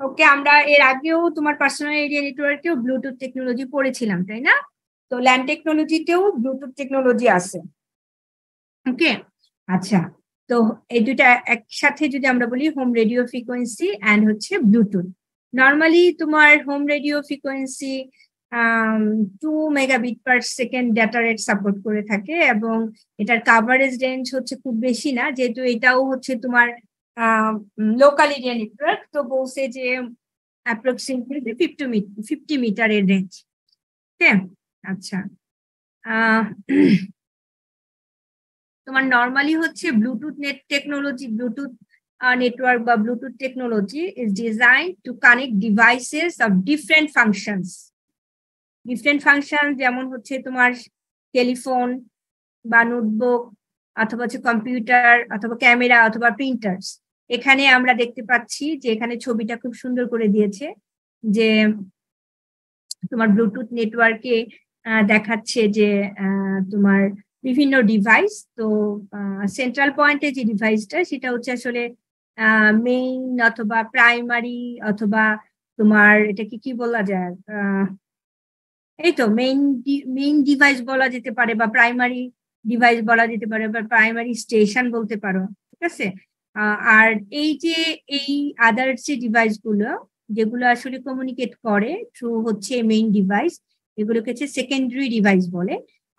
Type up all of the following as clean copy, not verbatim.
ওকে, আমরা এর আগেও তোমার পার্সোনাল এরিয়া নেটওয়ার্কেও ব্লুটুথ টেকনোলজি পড়েছিলাম, তাই না? তো ল্যান টেকনোলজিতেও ব্লুটুথ টেকনোলজি আছে। ওকে, আচ্ছা। তো এই দুটা একসাথে যদি আমরা বলি হোম রেডিও ফ্রিকোয়েন্সি অ্যান্ড হচ্ছে ব্লুটুথ। নর্মালি তোমার home radio frequency 2 megabit per second data rate support করে থাকে, এবং এটার কাভারেজ রেঞ্জ হচ্ছে খুব বেশি না, যেহেতু এটাও হচ্ছে তোমার লোকাল এরিয়া নেটওয়ার্ক। তো বলছে যে অ্যাপ্রক্সিমেটলি 50 মিটারের রেঞ্জ। ওকে, আচ্ছা। তোমার নর্মালি হচ্ছে ব্লুটুথ ব্লুটুথ নেটওয়ার্ক বা Bluetooth technology is design to connect devices of different function, যেমন হচ্ছে তোমার টেলিফোন বা নোটবুক অথবা হচ্ছে কম্পিউটার অথবা ক্যামেরা অথবা প্রিন্টার্স। এখানে আমরা দেখতে পাচ্ছি যে এখানে ছবিটা খুব সুন্দর করে দিয়েছে, যে তোমার ব্লুটুথ নেটওয়ার্কে দেখাচ্ছে যে তোমার বিভিন্ন ডিভাইস। তো সেন্ট্রাল পয়েন্টে যে ডিভাইসটা সেটা হচ্ছে আসলে মেইন অথবা প্রাইমারি অথবা তোমার এটাকে কি বলা যায়, এই তো মেইন ডিভাইস বলা যেতে পারে, বা প্রাইমারি ডিভাইস বলা যেতে পারে, বা প্রাইমারি স্টেশন বলতে পারো। ঠিক আছে, আর এই আদার্স যে ডিভাইস গুলো যেগুলো আসলে কমিউনিকেট করে থ্রু হচ্ছে মেইন ডিভাইস, এগুলোকে হচ্ছে সেকেন্ডারি ডিভাইস বলে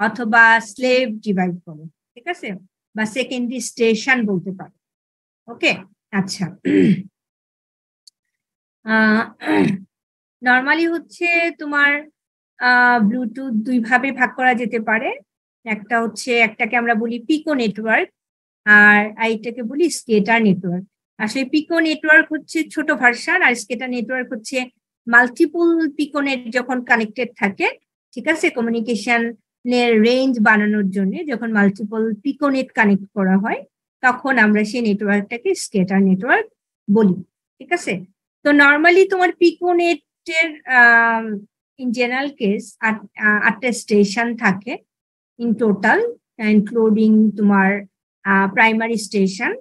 অথবা স্লেভ ডিভাইস বলে। ঠিক আছে, বা সেকেন্ডারি স্টেশন বলতে পারো। ওকে, আচ্ছা। নর্মালি হচ্ছে তোমার ব্লুটুথ দুই ভাবে ভাগ করা যেতে পারে। একটাকে আমরা বলি পিকো নেটওয়ার্ক, আর এইটাকে বলি স্কেটার নেটওয়ার্ক। আসলে পিকো নেটওয়ার্ক হচ্ছে ছোট ভার্সন, আর স্কেটার নেটওয়ার্ক হচ্ছে মাল্টিপল পিকোনেট যখন কানেক্টেড থাকে। ঠিক আছে, কমিউনিকেশনের রেঞ্জ বাড়ানোর জন্য যখন মাল্টিপল পিকোনেট কানেক্ট করা হয় তখন আমরা সেই নেটওয়ার্কটাকে স্কেটার নেটওয়ার্ক বলি। ঠিক আছে, তো নর্মালি তোমার পিকোনেটের ইন জেনারেল কেস 8টা স্টেশন থাকে ইন টোটাল, ইনক্লুডিং তোমার প্রাইমারি স্টেশন।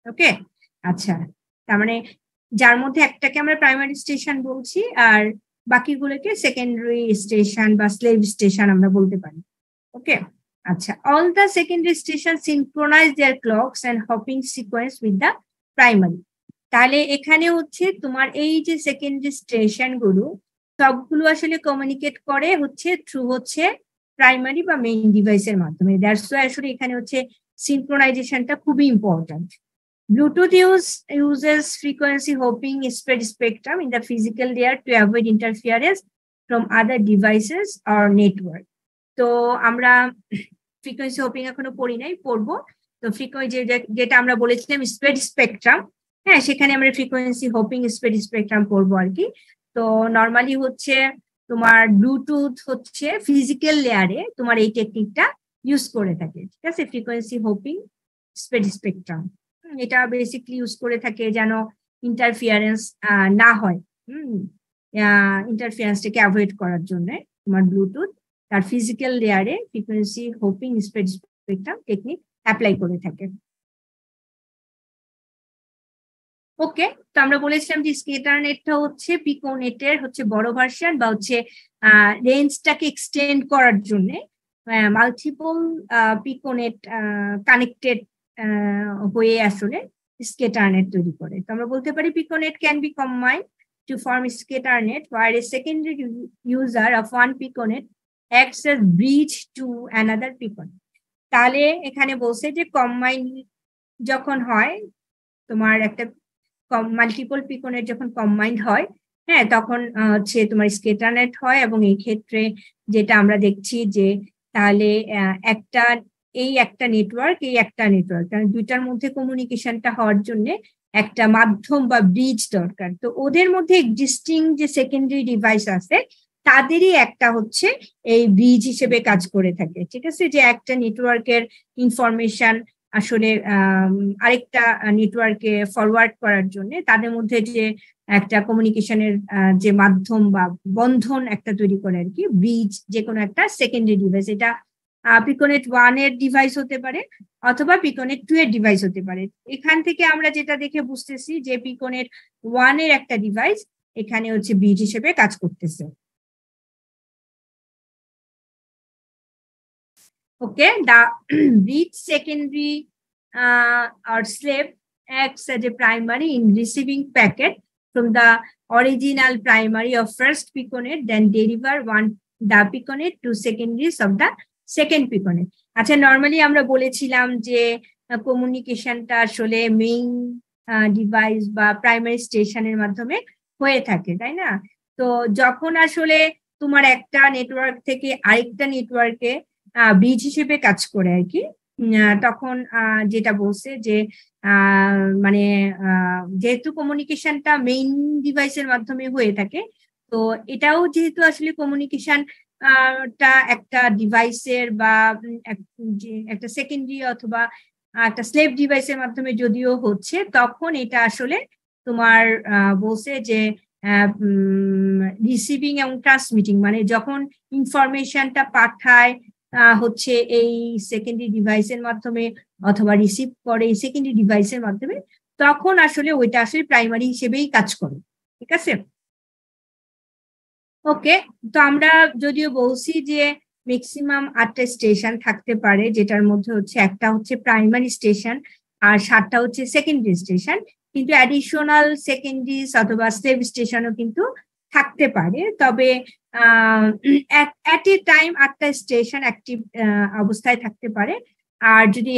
ওকে, আচ্ছা। তার মানে যার মধ্যে একটাকে আমরা প্রাইমারি স্টেশন বলছি, আর বাকিগুলোকে সেকেন্ডারি স্টেশন বা স্লেভ স্টেশন আমরা বলতে পারি। ওকে, আচ্ছা। All the secondary station synchronise their clocks and hopping sequence with the primary. তাহলে এখানে হচ্ছে তোমার এই যে সেকেন্ডারি স্টেশন গুলো সবগুলো আসলে কমিউনিকেট করে হচ্ছে থ্রু হচ্ছে প্রাইমারি বা মেইন ডিভাইসের মাধ্যমে। দ্যাটস ওয়াই আসলে এখানে হচ্ছে সিনক্রোনাইজেশনটা খুবই important. Bluetooth uses frequency hopping spread spectrum in the physical layer to avoid interference from other devices or network. তো আমরা ফ্রিকোয়েন্সি হোপিং এখনো পড়ি নাই, পড়বো। তো ফ্রিকোয়েন্সি যেটা আমরা বলেছিলাম স্প্রেড স্পেকট্রাম, হ্যাঁ, সেখানে আমরা ফ্রিকোয়েন্সি হোপিং স্প্রেড স্পেকট্রাম পড়বো আর কি। তো নর্মালি হচ্ছে তোমার ব্লুটুথ হচ্ছে ফিজিক্যাল লেয়ারে তোমার এই টেকনিকটা ইউজ করে থাকে। ঠিক আছে, ফ্রিকোয়েন্সি হোপিং স্প্রেড স্পেকট্রাম এটা বেসিকলি ইউজ করে থাকে যেন ইন্টারফিয়ারেন্স না হয়। ইন্টারফিয়ারেন্সটাকে অ্যাভয়েড করার জন্য তোমার ব্লুটুথ তার ফিজিক্যাল লেয়ারে frequency hoping spread spectrum technique apply করে থাকে। ওকে, তো আমরা বলেছিলাম যে স্কেটার নেটটা হচ্ছে পিকোনেটের হচ্ছে বড় ভার্সন, বা হচ্ছে রেঞ্জটাকে এক্সটেন্ড করার জন্য মাল্টিপল পিকোনেট কানেক্টেড হয়ে আসলে স্কেটার নেট তৈরি করে। তো আমরা বলতে পারি piconet can be combined to form scatternet where a secondary user of one piconet acts as bridge to another piconet। তাহলে এখানে বলছে যে কম্বাইন যখন হয় তোমার একটা মাল্টিপল পিকোনেট যখন কম্বাইন্ড হয়, হ্যাঁ, তখন হচ্ছে তোমার স্কেটার নেট হয়। এবং এই ক্ষেত্রে যেটা আমরা দেখছি যে তাহলে একটা নেটওয়ার্ক কারণ দুইটার মধ্যে কমিউনিকেশনটা হওয়ার জন্য একটা মাধ্যম বা ব্রিজ দরকার। তো ওদের মধ্যে এক্সিস্টিং যে সেকেন্ডারি ডিভাইস আছে তাদেরই একটা হচ্ছে এই ব্রিজ হিসেবে কাজ করে থাকে। ঠিক আছে, যে একটা নেটওয়ার্কের ইনফরমেশন আসলে আরেকটা নেটওয়ার্কে ফরওয়ার্ড করার জন্য তাদের মধ্যে যে একটা কমিউনিকেশনের যে মাধ্যম বা বন্ধন একটা তৈরি করে আর কি, ব্রিজ, যে কোনো একটা সেকেন্ডারি ডিভাইস। এটা পিকোনেট 1 এর ডিভাইস হতে পারে অথবা পিকোনেট 2 এর ডিভাইস হতে পারে। এখান থেকে আমরা যেটা দেখে বুঝতেছি যে পিকোনেট 1 এর একটা ডিভাইস এখানে হচ্ছে ব্রিজ হিসেবে কাজ করতেছে। Okay, the bridge secondary or slave acts as a primary in receiving packet from the original primary of first piconet, then deliver the piconet to secondaries of the second piconet. আচ্ছা, normally আমরা বলেছিলাম যে কমিউনিকেশনটা আসলে main device বা primary স্টেশনের মাধ্যমে হয়ে থাকে, তাই না? তো যখন আসলে তোমার একটা নেটওয়ার্ক থেকে আরেকটা নেটওয়ার্কে ব্রিজ হিসেবে কাজ করে আর কি, তখন যেটা বলছে যে মানে যেহেতু কমিউনিকেশনটা মেইন ডিভাইসের মাধ্যমে হয়ে থাকে, তো এটাও যেহেতু আসলে কমিউনিকেশন টা একটা ডিভাইসের বা একটা সেকেন্ডারি অথবা একটা স্লেভ ডিভাইসের মাধ্যমে যদিও হচ্ছে, তখন এটা আসলে তোমার বলছে যে রিসিভিং এবং ট্রান্সমিটিং, মানে যখন ইনফরমেশনটা পাঠায় হচ্ছে এই সেকেন্ডারি ডিভাইসের মাধ্যমে অথবা রিসিভ করে এই সেকেন্ডারি ডিভাইসের মাধ্যমে, তখন আসলে ওইটা আসলে প্রাইমারি হিসেবেই কাজ করে। ঠিক আছে, ওকে। তো আমরা যদিও বলছি যে ম্যাক্সিমাম 8টা স্টেশন থাকতে পারে, যেটার মধ্যে হচ্ছে একটা হচ্ছে প্রাইমারি স্টেশন আর 7টা হচ্ছে সেকেন্ডারি স্টেশন, কিন্তু অ্যাডিশনাল সেকেন্ডারিজ অথবা স্লেভ স্টেশনও কিন্তু থাকতে পারে। তবে অ্যাট এ টাইম 8টা স্টেশন অ্যাক্টিভ অবস্থায় থাকতে পারে, আর যদি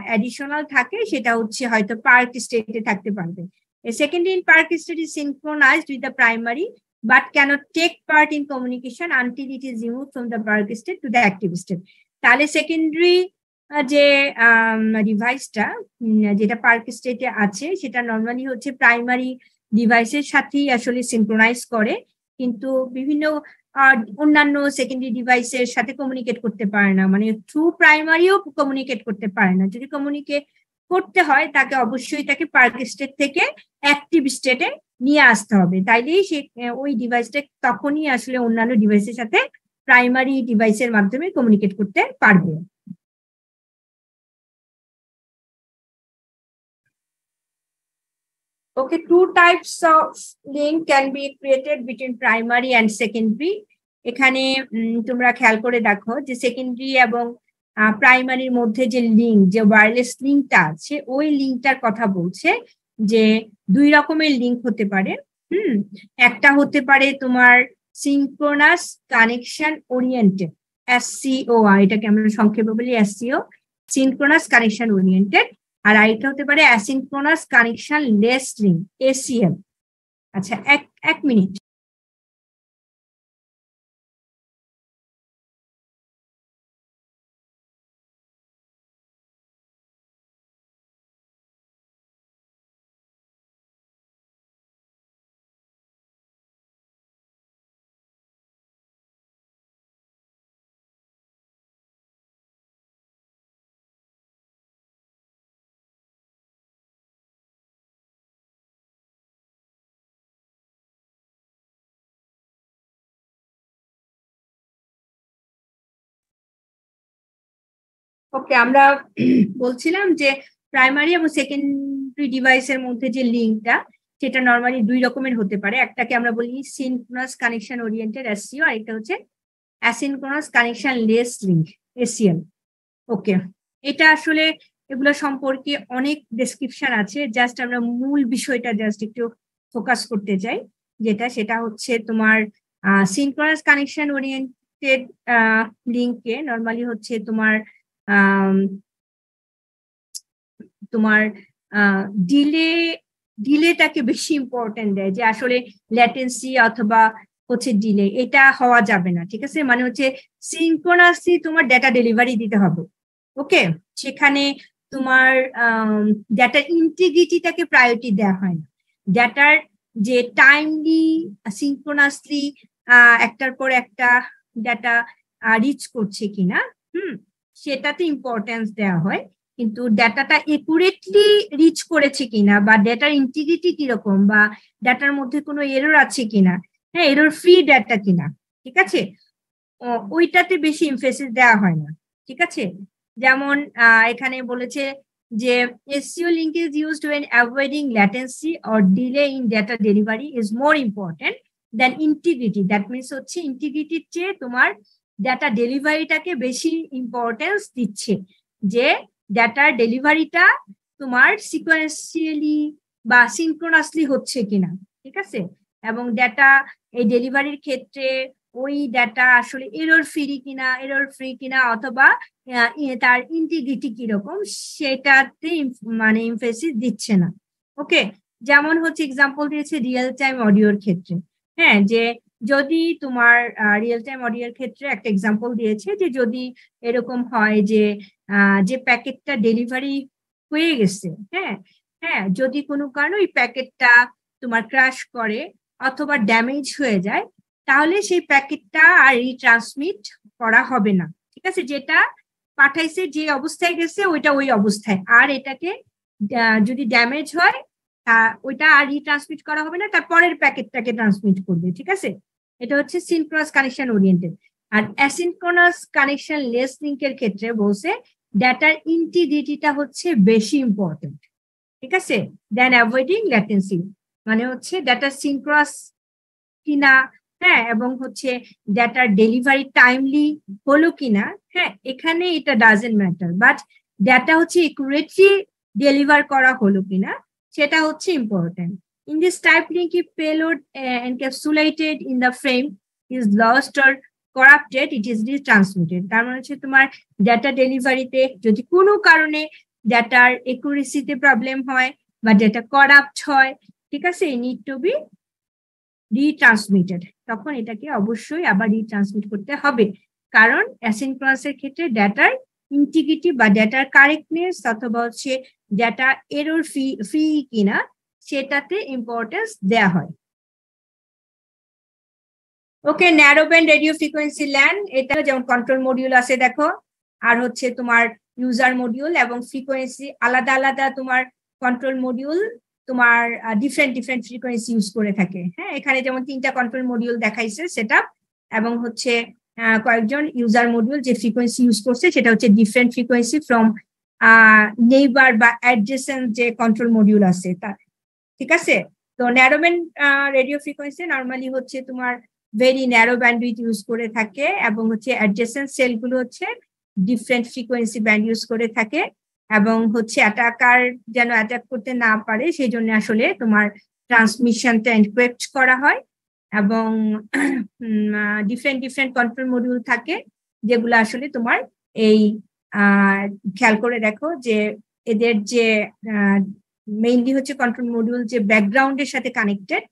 অ্যাডিশনাল থাকে সেটা হচ্ছে হয়তো পার্ক স্টেটে থাকতে পারবে। Secondary in park state is synchronised with the primary but cannot take part in communication until it is removed from the park state to the active state. তাহলে সেকেন্ডারি যে ডিভাইসটা যেটা পার্ক স্টেটে আছে সেটা নর্মালি হচ্ছে প্রাইমারি ডিভাইসের সাথেই আসলে সিনক্রোনাইজ করে, কিন্তু বিভিন্ন অন্যান্য সেকেন্ডারি ডিভাইসের সাথে কমিউনিকেট করতে পারে না, মানে থ্রু প্রাইমারিও কমিউনিকেট করতে পারে না। যদি কমিউনিকেট করতে হয় তাকে অবশ্যই তাকে পার্ক স্টেট থেকে অ্যাক্টিভ স্টেটে নিয়ে আসতে হবে, তাইলেই সে ওই ডিভাইসটা তখনই আসলে অন্যান্য ডিভাইসের সাথে প্রাইমারি ডিভাইসের মাধ্যমে কমিউনিকেট করতে পারবে। Okay, 2 types of link can be created between primary and secondary. এখানে তোমরা খেয়াল করে দেখো যে সেকেন্ডারি এবং প্রাইমারির মধ্যে যে লিঙ্ক, যে ওয়্যারলেস লিঙ্কটা আছে, ওই লিঙ্কটার কথা বলছে যে 2 রকমের লিঙ্ক হতে পারে। একটা হতে পারে তোমার সিনক্রোনাস কানেকশন ওরিয়েন্টেড, SCO, এটাকে আমরা সংক্ষেপে বলি SCO, সিনক্রোনাস কানেকশন ওরিয়েন্টেড। আর আরেকটা হতে পারে asynchronous connection less link, ACL। আচ্ছা, এক মিনিট। ওকে, আমরা বলছিলাম যে প্রাইমারি এবং সেকেন্ডারি ডিভাইসের মধ্যে যে লিঙ্কটা, সেটা নর্মালি 2 রকমের হতে পারে। একটাকে আমরা বলি সিনক্রোনাস কানেকশন ওরিয়েন্টেড, SCO, আর এটা হচ্ছে asynchronous connection less link, ACL। ওকে, এটা আসলে এগুলো সম্পর্কে অনেক ডেসক্রিপশন আছে, জাস্ট আমরা মূল বিষয়টা জাস্ট একটু ফোকাস করতে চাই, সেটা হচ্ছে তোমার সিনক্রোনাস কানেকশন ওরিয়েন্টেড লিঙ্কে নর্মালি হচ্ছে তোমার ডিলেটাকে বেশি ইম্পর্টেন্ট দেয়, যে আসলে ল্যাটেন্সি অথবা হচ্ছে ডিলে এটা হওয়া যাবে না। ঠিক আছে, মানে হচ্ছে সিনক্রোনাসলি তোমার ডেটা ডেলিভারি দিতে হবে। ওকে, সেখানে তোমার ডেটার ইন্টিগ্রিটিটাকে প্রায়োরিটি দেওয়া হয় না, ডেটার যে টাইমলি সিনক্রোনাসলি একটার পর একটা ডেটা রিচ করছে কিনা, সেটাতে ইম্পর্টেন্স দেওয়া হয়। কিন্তু ডেটাটা একুরেটলি রিচ করেছে কিনা, বা ডেটার ইন্টিগ্রিটি কিরকম, বা ডেটার মধ্যে কোনো এরর আছে কিনা, হ্যাঁ, এরর ফ্রি ডেটা কিনা, ঠিক আছে, ওইটাতে বেশি এমফেসিস দেওয়া হয় না। ঠিক আছে? যেমন এখানে বলেছে যে SEO link is used when avoiding latency or delay in data delivery is more important than integrity. That means হচ্ছে ইন্টিগ্রিটির চেয়ে তোমার ডাটা ডেলিভারিটাকে বেশি ইম্পর্টেন্স দিচ্ছে, যে ডাটার ডেলিভারিটা তোমার সিকোয়েন্সিয়ালি বা সিনক্রোনাসলি হচ্ছে কিনা, ঠিক আছে? এবং ডাটা এই ডেলিভারির ক্ষেত্রে ওই ডাটা আসলে এরর ফ্রি কিনা অথবা তার ইন্টিগ্রিটি কিরকম সেটাতে মানে এমফেসিস দিচ্ছে না। ওকে, যেমন হচ্ছে এক্সাম্পল দিয়েছে রিয়েল টাইম অডিওর ক্ষেত্রে। হ্যাঁ, যে যদি তোমার রিয়েল টাইম অডিওর ক্ষেত্রে একটা এক্সাম্পল দিয়েছে যে যদি এরকম হয় যে যে প্যাকেটটা ডেলিভারি হয়ে গেছে, হ্যাঁ যদি কোনো কারণে ওই প্যাকেটটা তোমার ক্র্যাশ করে অথবা ড্যামেজ হয়ে যায়, তাহলে সেই প্যাকেটটা আর রিট্রান্সমিট করা হবে না, ঠিক আছে? যেটা পাঠাইছে যে অবস্থায় গেছে ওইটা ওই অবস্থায়, আর এটাকে যদি ড্যামেজ হয় ওইটা আর রিট্রান্সমিট করা হবে না, তার পরের প্যাকেটটাকে ট্রান্সমিট করবে, ঠিক আছে? এটা হচ্ছে সিনক্রোনাস কানেকশন ওরিয়েন্টেড। আর অ্যাসিনক্রোনাস কানেকশন লেস লিঙ্কের ক্ষেত্রে বলছে ডাটার ইন্টিগ্রিটিটা হচ্ছে বেশি ইম্পর্টেন্ট, ঠিক আছে, দেন অ্যাভয়েডিং ল্যাটেন্সি। মানে হচ্ছে ডাটা সিনক্রোনাস কিনা, হ্যাঁ, এবং হচ্ছে ডাটার ডেলিভারি টাইমলি হলো কিনা, হ্যাঁ, এখানে এটা ডাজেন্ট ম্যাটার, বাট ডাটা হচ্ছে একুরেটলি ডেলিভার করা হলো কিনা সেটা হচ্ছে important. In this type link if payload encapsulated in the frame is lost or corrupted, it is retransmitted. তার মানে হচ্ছে তোমার ডাটা ডেলিভারিতে যদি কোনো কারণে ডাটার একুরেসিতে প্রবলেম হয় বা ডাটা করাপ্ট হয়, ঠিক আছে, নিড টু বি রিট্রান্সমিটেড, তখন এটাকে অবশ্যই আবার রিট্রান্সমিট করতে হবে, কারণ অ্যাসিনক্রোনাসের ক্ষেত্রে ডাটার ইন্টিগ্রিটি বা ডাটার কারেক্টনেস অথবা হচ্ছে ডাটা এরর ফ্রি কিনা সেটাতে ইম্পর্টেন্স দেয়া হয়। Okay, narrow band radio frequency LAN, এটা যেমন কন্ট্রোল মডিউল আছে দেখো, আর হচ্ছে তোমার ইউজার মডিউল এবং ফ্রিকোয়েন্সি আলাদা আলাদা, তোমার কন্ট্রোল মডিউল তোমার ডিফারেন্ট ফ্রিকোয়েন্সি ইউজ করে থাকে। হ্যাঁ, এখানে যেমন 3টা কন্ট্রোল মডিউল দেখাইছে সেটা, এবং হচ্ছে কয়েকজন ইউজার মডিউল যে ফ্রিকোয়েন্সি ইউজ করছে সেটা হচ্ছে ডিফারেন্ট ফ্রিকোয়েন্সি ফ্রম নেইবার বা অ্যাডজেসেন্ট যে কন্ট্রোল মডিউল আছে তা, ঠিক আছে? তো narrow band radio frequency normally হচ্ছে তোমার ভেরি ন্যারো ব্যান্ডউইথ ইউজ করে থাকে, এবং হচ্ছে অ্যাডজেসেন্ট সেলগুলো হচ্ছে ডিফারেন্ট ফ্রিকোয়েন্সি ব্যান্ড ইউজ করে থাকে, এবং হচ্ছে অ্যাটাকার যেন অ্যাটাক করতে না পারে সেই জন্য আসলে তোমার ট্রান্সমিশনটা এনক্রিপ্ট করা হয়, এবং ডিফারেন্ট কন্ট্রোল মডিউল থাকে যেগুলো আসলে তোমার এই খেয়াল করে দেখো যে এদের যে মেইনলি হচ্ছে কন্ট্রোল মডিউল যে ব্যাকগ্রাউন্ডের সাথে কানেক্টেড,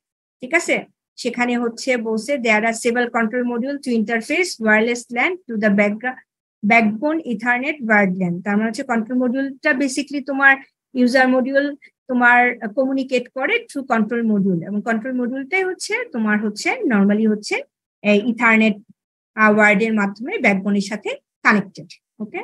ঠিক আছে? সেখানে হচ্ছে বলছে there are several control module to interface wireless LAN to the backbone ethernet wired LAN. তার মানে হচ্ছে কন্ট্রোল মডিউলটা বেসিক্যালি তোমার ইউজার মডিউল তোমার কমিউনিকেট করে থ্রু কন্ট্রোল মডিউল, এবং কন্ট্রোল মডিউলটাই হচ্ছে তোমার হচ্ছে নর্মালি হচ্ছে ইথারনেট ওয়্যার্ডের মাধ্যমে ব্যাকবোনের সাথে কানেক্টেড। ওকে।